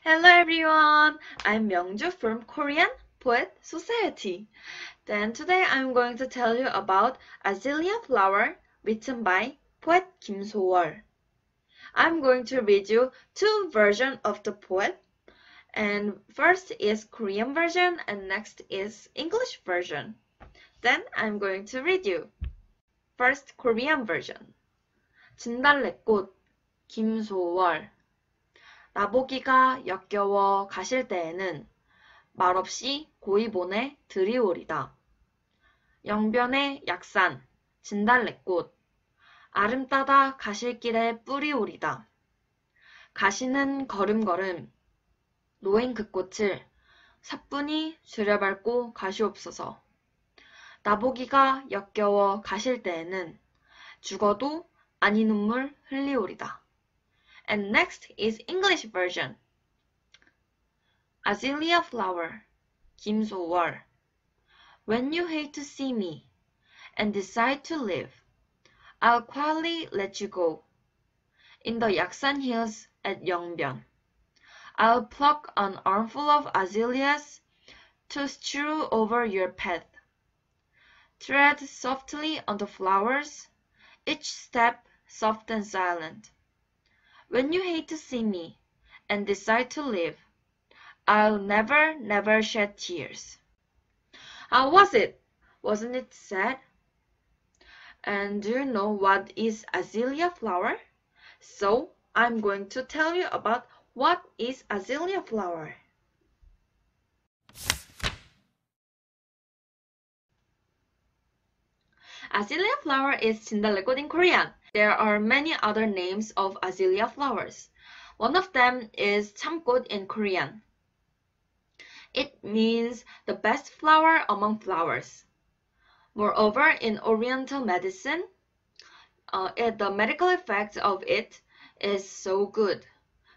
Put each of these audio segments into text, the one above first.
Hello everyone, I'm Myung from Korean Poet Society. Then today I'm going to tell you about Azalea Flower written by poet Kim Sawar. I'm going to read you two versions of the poem, and first is Korean version and next is English version. Then I'm going to read you. First Korean version. 진달래꽃 김소월 나보기가 역겨워 가실 때에는 말없이 고이본에 들이오리다. 영변의 약산 진달래꽃 아름따다 가실 길에 뿌리오리다. 가시는 걸음걸음 노인 그 꽃을 사뿐히 줄여밟고 가시옵소서. 나보기가 역겨워 가실 때에는 죽어도 아니 눈물 흘리오리다. And next is English version. Azalea Flower, Kim Sawar. When you hate to see me and decide to live, I'll quietly let you go. In the Yaksan Hills at Yeongbyon, I'll pluck an armful of azaleas to strew over your path. Tread softly on the flowers, each step soft and silent. When you hate to see me and decide to live, I'll never, never shed tears. How was it? Wasn't it sad? And do you know what is azalea flower? So I'm going to tell you about what is azalea flower. Azalea flower is 진달래꽃 in Korean. There are many other names of azalea flowers. One of them is 참꽃 in Korean. It means the best flower among flowers. Moreover, in Oriental medicine, the medical effect of it is so good.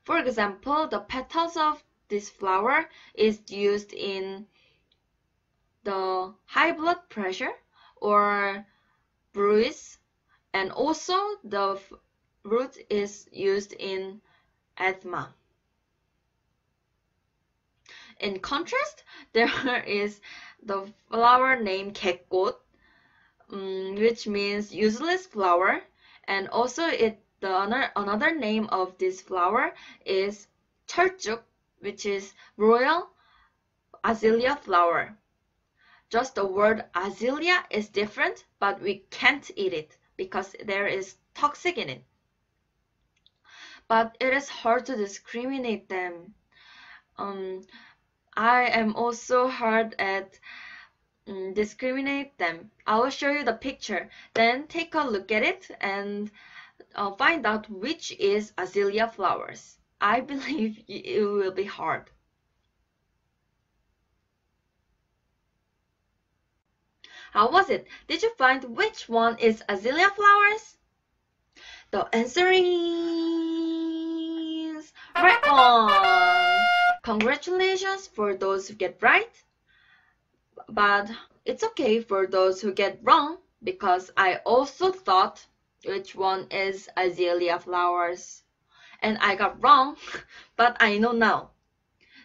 For example, the petals of this flower is used in the high blood pressure or bruise, and also the root is used in asthma. In contrast, there is the flower named 개꽃, which means useless flower, and also another name of this flower is 철쭉, which is royal azalea flower. Just the word azalea is different, but we can't eat it because there is toxic in it. But it is hard to discriminate them. I am also hard at discriminate them. I will show you the picture. Then take a look at it and find out which is azalea flowers. I believe it will be hard. How was it? Did you find which one is azalea flowers? The answer is right one. Congratulations for those who get right. But it's okay for those who get wrong, because I also thought which one is azalea flowers. And I got wrong, but I know now.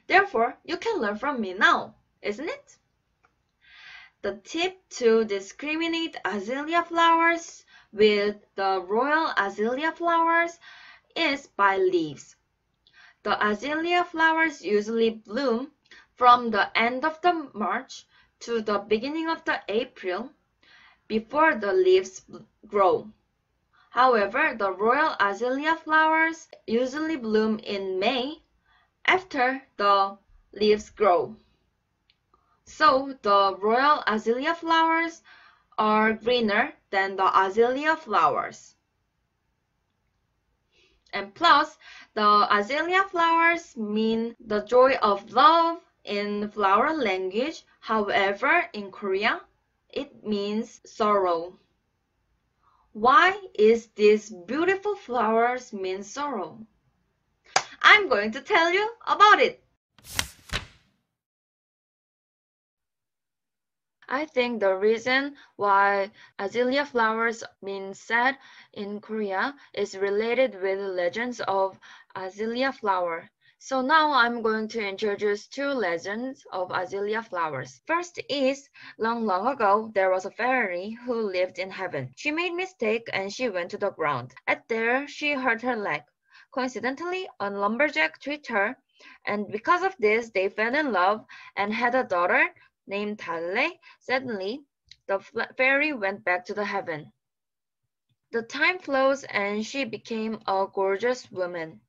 Therefore, you can learn from me now, isn't it? The tip to discriminate azalea flowers with the royal azalea flowers is by leaves. The azalea flowers usually bloom from the end of the March to the beginning of the April before the leaves grow. However, the royal azalea flowers usually bloom in May after the leaves grow. So the royal azalea flowers are greener than the azalea flowers. And plus, the azalea flowers mean the joy of love in flower language. However, in Korea, it means sorrow. Why is these beautiful flowers mean sorrow? I'm going to tell you about it. I think the reason why azalea flowers mean sad in Korea is related with legends of azalea flower. So now I'm going to introduce two legends of Azalea flowers. First is, long, long ago, there was a fairy who lived in heaven. She made mistake and she went to the ground. At there, she hurt her leg. Coincidentally, a lumberjack tricked her, and because of this, they fell in love and had a daughter named Talle. Suddenly, the fairy went back to the heaven. The time flows and she became a gorgeous woman.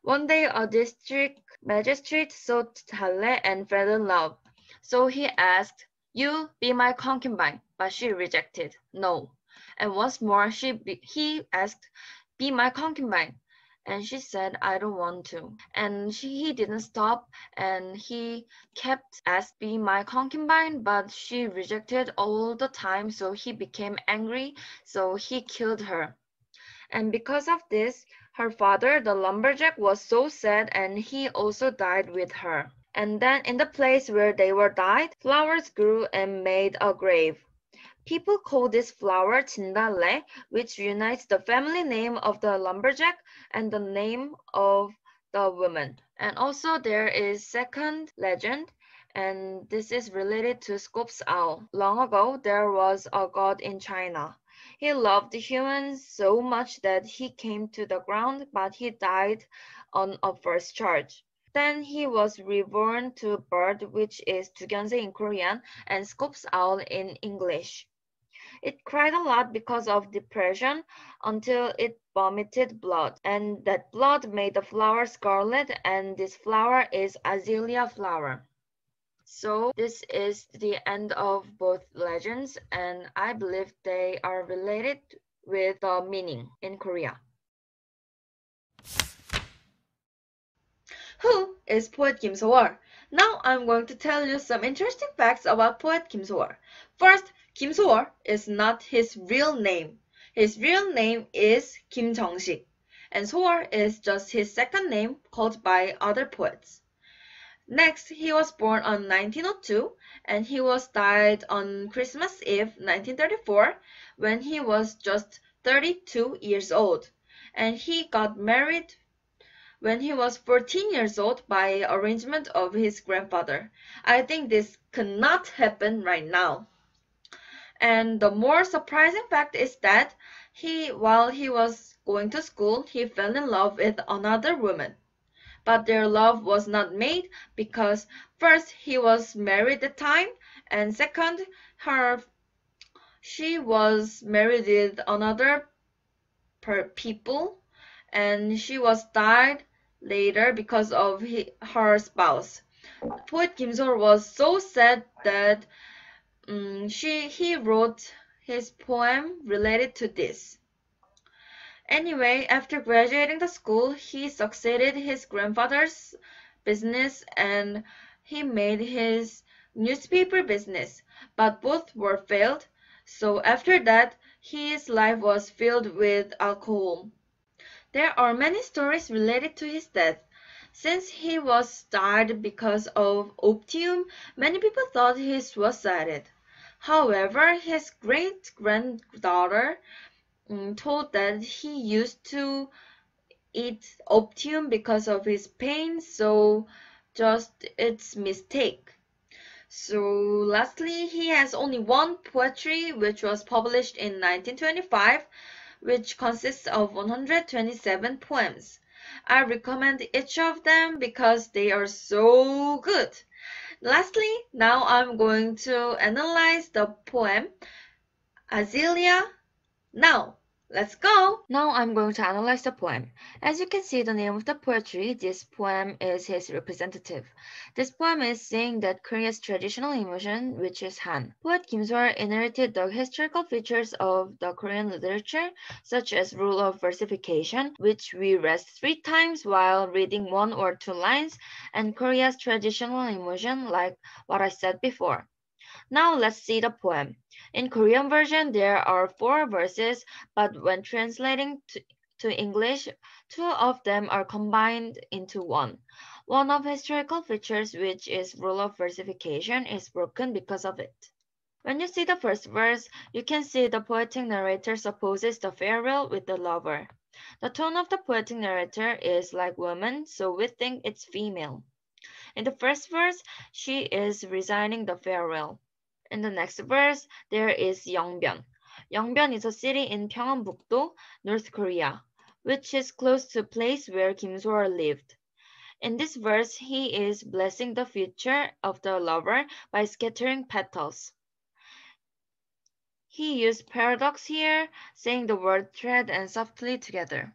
One day a district magistrate saw Talle and fell in love. So he asked, "You be my concubine," but she rejected, "No." And once more he asked, "Be my concubine." And she said, "I don't want to." And he didn't stop and he kept asked, "Be my concubine," but she rejected all the time. So he became angry. So he killed her. And because of this, her father, the lumberjack, was so sad and he also died with her. And then in the place where they were died, flowers grew and made a grave. People call this flower Jindale, which unites the family name of the lumberjack and the name of the woman. And also there is second legend, and this is related to Scopes Owl. Long ago, there was a god in China. He loved humans so much that he came to the ground, but he died on a first charge. Then he was reborn to bird, which is Tugyonse in Korean and Scopes Owl in English. It cried a lot because of depression until it vomited blood, and that blood made the flower scarlet, and this flower is Azalea flower. So this is the end of both legends, and I believe they are related with the meaning in Korea. Who is poet Kim Sawar? Now I'm going to tell you some interesting facts about poet Kim Sawar. First, Kim Sawar is not his real name. His real name is Kim Jung-sik, and Sawar is just his second name called by other poets. Next, he was born on 1902 and he was died on Christmas Eve 1934 when he was just 32 years old, and he got married when he was 14 years old by arrangement of his grandfather. I think this cannot happen right now. And the more surprising fact is that while he was going to school, he fell in love with another woman. But their love was not made because first he was married at the time, and second she was married with another people, and she was died later because of her spouse. Poet Kim Sawar was so sad that he wrote his poem related to this. Anyway, after graduating the school, he succeeded his grandfather's business and he made his newspaper business, but both were failed. So after that, his life was filled with alcohol. There are many stories related to his death. Since he was died because of opium, many people thought he suicided. However, his great-granddaughter told that he used to eat opium because of his pain, so just it's mistake. So lastly, he has only one poetry which was published in 1925, which consists of 127 poems. I recommend each of them because they are so good. Lastly, now I'm going to analyze the poem Azalea. Now, let's go! Now I'm going to analyze the poem. As you can see the name of the poetry, this poem is his representative. This poem is saying that Korea's traditional emotion, which is Han. Poet Kim Sawar inherited the historical features of the Korean literature, such as rule of versification, which we rest 3 times while reading 1 or 2 lines, and Korea's traditional emotion, like what I said before. Now let's see the poem. In Korean version, there are 4 verses, but when translating to English, 2 of them are combined into one. One of historical features, which is rule of versification, is broken because of it. When you see the first verse, you can see the poetic narrator supposes the farewell with the lover. The tone of the poetic narrator is like woman, so we think it's female. In the first verse, she is resigning the farewell. In the next verse, there is Yongbyon. Yongbyon is a city in Pyeongbuk-do, North Korea, which is close to the place where Kim Sawar lived. In this verse, he is blessing the future of the lover by scattering petals. He used paradox here, saying the word thread and softly together.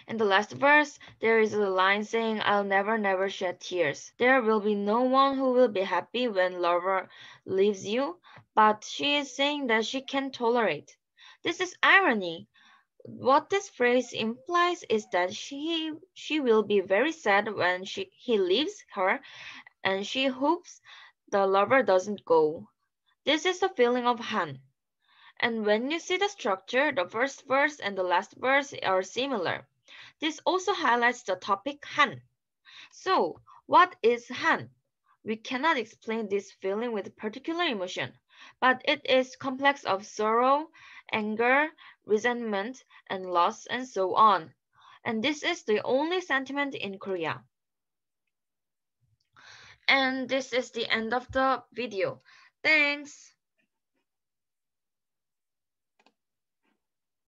In the last verse, there is a line saying, I'll never, never shed tears. There will be no one who will be happy when lover leaves you, but she is saying that she can tolerate. This is irony. What this phrase implies is that she will be very sad when he leaves her, and she hopes the lover doesn't go. This is the feeling of Han. And when you see the structure, the first verse and the last verse are similar. This also highlights the topic Han. So, what is Han? We cannot explain this feeling with particular emotion, but it is complex of sorrow, anger, resentment, and loss, and so on. And this is the only sentiment in Korea. And this is the end of the video. Thanks!